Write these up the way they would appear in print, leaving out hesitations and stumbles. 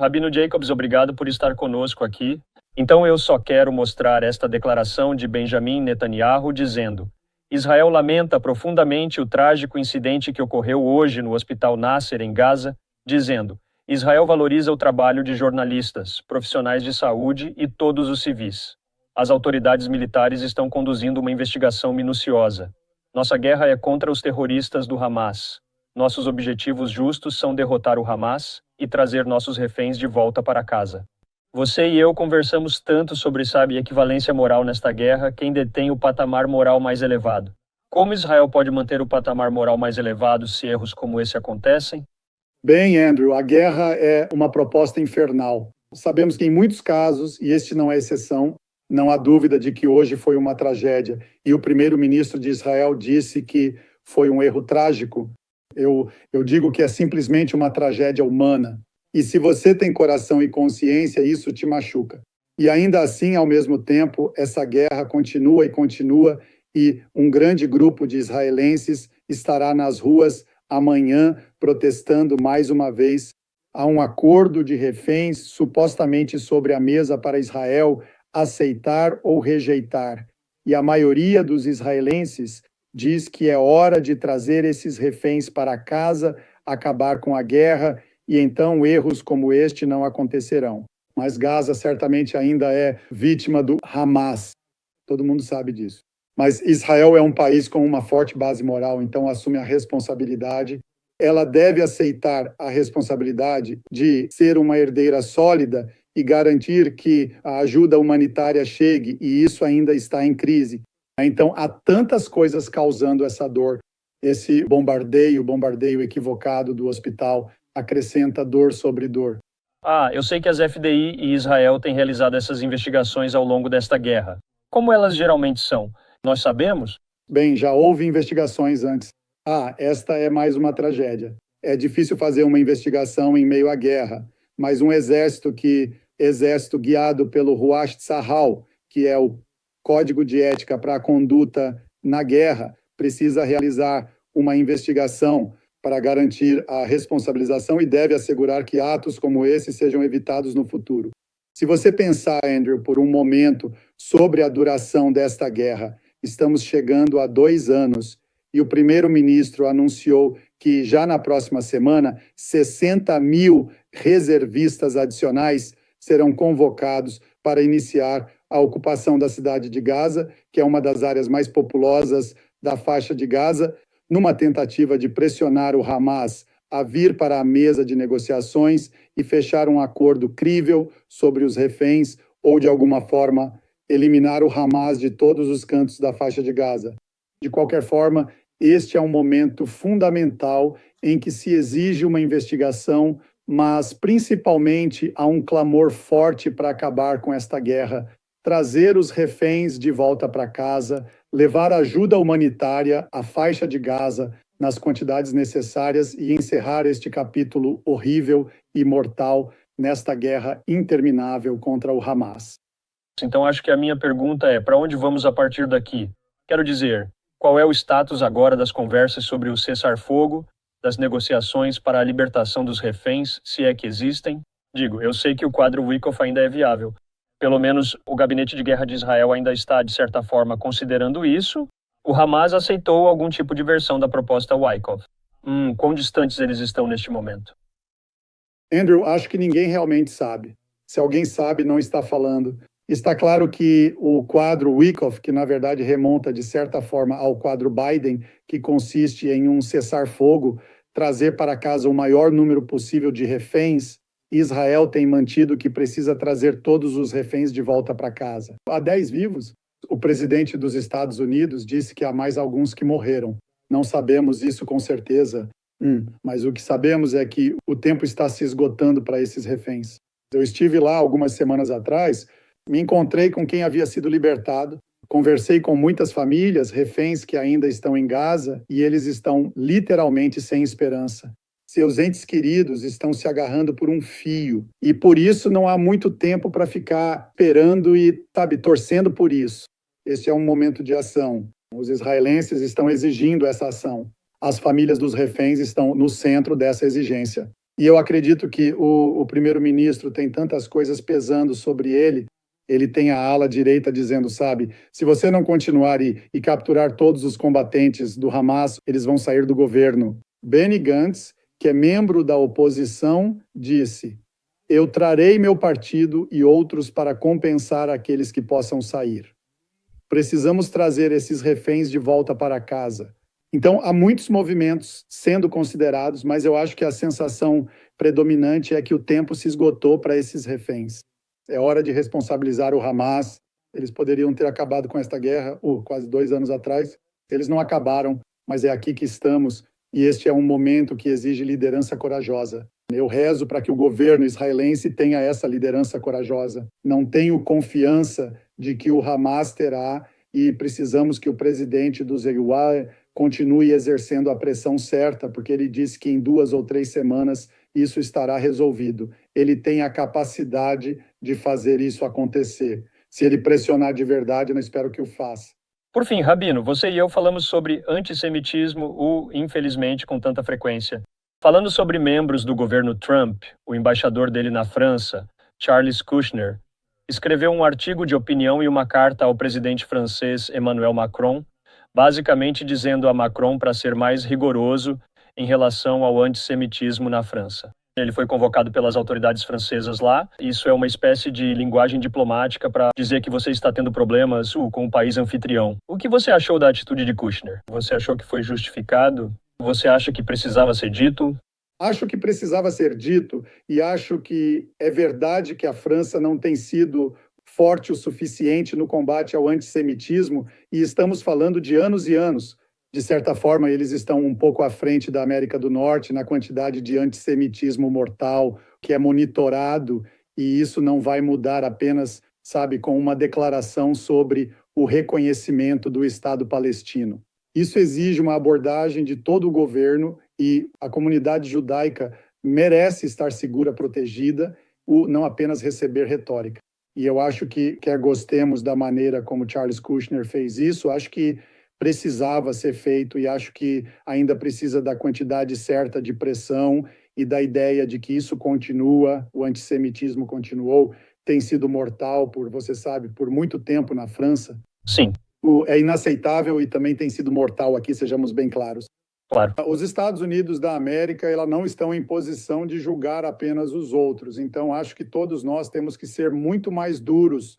Rabino Jacobs, obrigado por estar conosco aqui. Então eu só quero mostrar esta declaração de Benjamin Netanyahu dizendo: Israel lamenta profundamente o trágico incidente que ocorreu hoje no Hospital Nasser, em Gaza, dizendo: Israel valoriza o trabalho de jornalistas, profissionais de saúde e todos os civis. As autoridades militares estão conduzindo uma investigação minuciosa. Nossa guerra é contra os terroristas do Hamas. Nossos objetivos justos são derrotar o Hamas e trazer nossos reféns de volta para casa. Você e eu conversamos tanto sobre, equivalência moral nesta guerra, quem detém o patamar moral mais elevado. Como Israel pode manter o patamar moral mais elevado se erros como esse acontecem? Bem, Andrew, a guerra é uma proposta infernal. Sabemos que em muitos casos, e este não é exceção, não há dúvida de que hoje foi uma tragédia. E o primeiro-ministro de Israel disse que foi um erro trágico. Eu digo que é simplesmente uma tragédia humana. E se você tem coração e consciência, isso te machuca. E ainda assim, ao mesmo tempo, essa guerra continua e um grande grupo de israelenses estará nas ruas amanhã protestando mais uma vez. Há um acordo de reféns supostamente sobre a mesa para Israel aceitar ou rejeitar. E a maioria dos israelenses diz que é hora de trazer esses reféns para casa, acabar com a guerra, e então erros como este não acontecerão. Mas Gaza certamente ainda é vítima do Hamas. Todo mundo sabe disso. Mas Israel é um país com uma forte base moral, então assume a responsabilidade. Ela deve aceitar a responsabilidade de ser uma herdeira sólida e garantir que a ajuda humanitária chegue, e isso ainda está em crise. Então, há tantas coisas causando essa dor. Esse bombardeio equivocado do hospital, acrescenta dor sobre dor. Eu sei que as FDI e Israel têm realizado essas investigações ao longo desta guerra. Como elas geralmente são? Nós sabemos? Bem, já houve investigações antes. Esta é mais uma tragédia. É difícil fazer uma investigação em meio à guerra, mas um exército guiado pelo Ruach Tzahal, que é o código de ética para a conduta na guerra, precisa realizar uma investigação para garantir a responsabilização e deve assegurar que atos como esse sejam evitados no futuro. Se você pensar, Andrew, por um momento sobre a duração desta guerra, estamos chegando a 2 anos e o primeiro-ministro anunciou que já na próxima semana 60 mil reservistas adicionais serão convocados para iniciar a ocupação da cidade de Gaza, que é uma das áreas mais populosas da faixa de Gaza, numa tentativa de pressionar o Hamas a vir para a mesa de negociações e fechar um acordo crível sobre os reféns ou, de alguma forma, eliminar o Hamas de todos os cantos da faixa de Gaza. De qualquer forma, este é um momento fundamental em que se exige uma investigação, mas principalmente há um clamor forte para acabar com esta guerra, trazer os reféns de volta para casa, levar ajuda humanitária à faixa de Gaza nas quantidades necessárias e encerrar este capítulo horrível e mortal nesta guerra interminável contra o Hamas. Então acho que a minha pergunta é: para onde vamos a partir daqui? Quero dizer, qual é o status agora das conversas sobre o cessar-fogo, das negociações para a libertação dos reféns, se é que existem? Eu sei que o quadro Wickoff ainda é viável. Pelo menos o Gabinete de Guerra de Israel ainda está, de certa forma, considerando isso. O Hamas aceitou algum tipo de versão da proposta Wickoff. Quão distantes eles estão neste momento? Andrew, acho que ninguém realmente sabe. Se alguém sabe, não está falando. Está claro que o quadro Wickoff, que na verdade remonta de certa forma ao quadro Biden, que consiste em um cessar-fogo, trazer para casa o maior número possível de reféns, Israel tem mantido que precisa trazer todos os reféns de volta para casa. Há 10 vivos. O presidente dos Estados Unidos disse que há mais alguns que morreram. Não sabemos isso com certeza, mas o que sabemos é que o tempo está se esgotando para esses reféns. Eu estive lá algumas semanas atrás, me encontrei com quem havia sido libertado, conversei com muitas famílias, reféns que ainda estão em Gaza, e eles estão literalmente sem esperança. Seus entes queridos estão se agarrando por um fio, e por isso não há muito tempo para ficar esperando e, torcendo por isso. Este é um momento de ação. Os israelenses estão exigindo essa ação. As famílias dos reféns estão no centro dessa exigência. E eu acredito que o primeiro-ministro tem tantas coisas pesando sobre ele. Ele tem a ala direita dizendo, sabe, se você não continuar e capturar todos os combatentes do Hamas, eles vão sair do governo. Benny Gantz, que é membro da oposição, disse: eu trarei meu partido e outros para compensar aqueles que possam sair. Precisamos trazer esses reféns de volta para casa. Então, há muitos movimentos sendo considerados, mas eu acho que a sensação predominante é que o tempo se esgotou para esses reféns. É hora de responsabilizar o Hamas. Eles poderiam ter acabado com esta guerra, quase 2 anos atrás. Eles não acabaram, mas é aqui que estamos. E este é um momento que exige liderança corajosa. Eu rezo para que o governo israelense tenha essa liderança corajosa. Não tenho confiança de que o Hamas terá e precisamos que o presidente do Zeguá continue exercendo a pressão certa, porque ele disse que em 2 ou 3 semanas isso estará resolvido. Ele tem a capacidade de fazer isso acontecer. Se ele pressionar de verdade, eu espero que o faça. Por fim, Rabino, você e eu falamos sobre antissemitismo, infelizmente, com tanta frequência. Falando sobre membros do governo Trump, o embaixador dele na França, Charles Kushner, escreveu um artigo de opinião e uma carta ao presidente francês Emmanuel Macron, basicamente dizendo a Macron para ser mais rigoroso em relação ao antissemitismo na França. Ele foi convocado pelas autoridades francesas lá. Isso é uma espécie de linguagem diplomática para dizer que você está tendo problemas com o país anfitrião. O que você achou da atitude de Kushner? Você achou que foi justificado? Você acha que precisava ser dito? Acho que precisava ser dito e acho que é verdade que a França não tem sido forte o suficiente no combate ao antissemitismo e estamos falando de anos e anos. De certa forma, eles estão um pouco à frente da América do Norte na quantidade de antissemitismo mortal que é monitorado, e isso não vai mudar apenas, sabe, com uma declaração sobre o reconhecimento do Estado palestino. Isso exige uma abordagem de todo o governo e a comunidade judaica merece estar segura, protegida, não apenas receber retórica. E eu acho que, quer gostemos da maneira como Charles Kushner fez isso, acho que precisava ser feito e acho que ainda precisa da quantidade certa de pressão e da ideia de que isso continua, o antissemitismo continuou, tem sido mortal você sabe, por muito tempo na França. Sim. É inaceitável e também tem sido mortal aqui, sejamos bem claros. Claro. Os Estados Unidos da América não estão em posição de julgar apenas os outros, então acho que todos nós temos que ser muito mais duros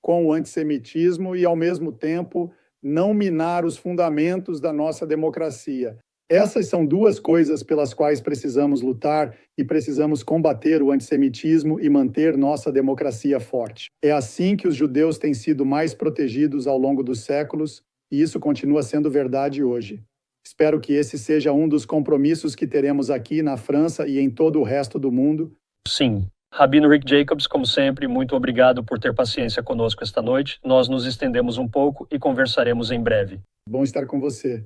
com o antissemitismo e, ao mesmo tempo, não minar os fundamentos da nossa democracia. Essas são 2 coisas pelas quais precisamos lutar e precisamos combater o antissemitismo e manter nossa democracia forte. É assim que os judeus têm sido mais protegidos ao longo dos séculos e isso continua sendo verdade hoje. Espero que esse seja um dos compromissos que teremos aqui na França e em todo o resto do mundo. Sim. Rabino Rick Jacobs, como sempre, muito obrigado por ter paciência conosco esta noite. Nós nos estendemos um pouco e conversaremos em breve. Bom estar com você.